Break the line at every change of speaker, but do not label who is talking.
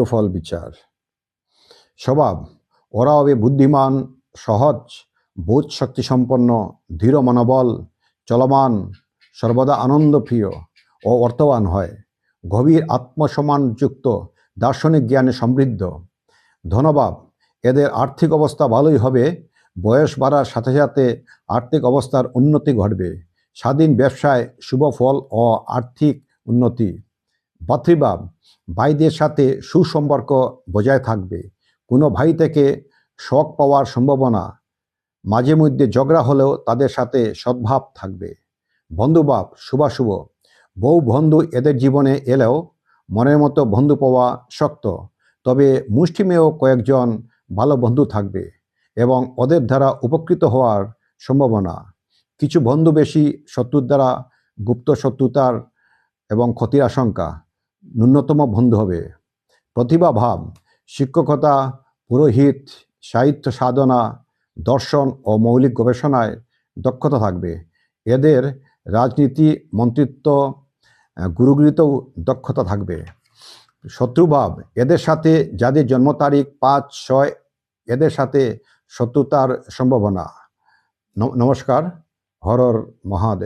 ফল বিচার। স্বভাব, ওরা হবে বুদ্ধিমান, সহজ, বোধ শক্তিসম্পন্ন, দৃঢ় মনোবল, চলমান, সর্বদা আনন্দপ্রিয় ও অর্থবান হয়। গভীর আত্মসম্মানযুক্ত, দার্শনিক জ্ঞানে সমৃদ্ধ। ধনবাব, এদের আর্থিক অবস্থা ভালোই হবে, বয়স বাড়ার সাথে সাথে আর্থিক অবস্থার উন্নতি ঘটবে। স্বাধীন ব্যবসায় শুভ ফল ও আর্থিক উন্নতি। ভাতৃভাব, ভাইদের সাথে সুসম্পর্ক বজায় থাকবে। কোনো ভাই থেকে শক পাওয়ার সম্ভাবনা, মাঝে মধ্যে ঝগড়া হলেও তাদের সাথে সদ্ভাব থাকবে। বন্ধুভাব শুভাশুভ, বহু বন্ধু এদের জীবনে এলেও মনের মতো বন্ধু পাওয়া শক্ত, তবে মুষ্টিমেয় কয়েকজন ভালো বন্ধু থাকবে এবং ওদের দ্বারা উপকৃত হওয়ার সম্ভাবনা। কিছু বন্ধু বেশি শত্রুর দ্বারা গুপ্ত শত্রুতার এবং ক্ষতির আশঙ্কা, ন্যূনতম বন্ধু হবে। প্রতিভা ভাব, শিক্ষকতা, পুরোহিত, সাহিত্য সাধনা, দর্শন ও মৌলিক গবেষণায় দক্ষতা থাকবে। এদের রাজনীতি, মন্ত্রিত্ব, গুরুগৃহীতেও দক্ষতা থাকবে। শত্রুভাব, এদের সাথে যাদের জন্ম তারিখ 5-6, এদের সাথে শত্রুতার সম্ভাবনা। নমস্কার, হর হর মহাদেব।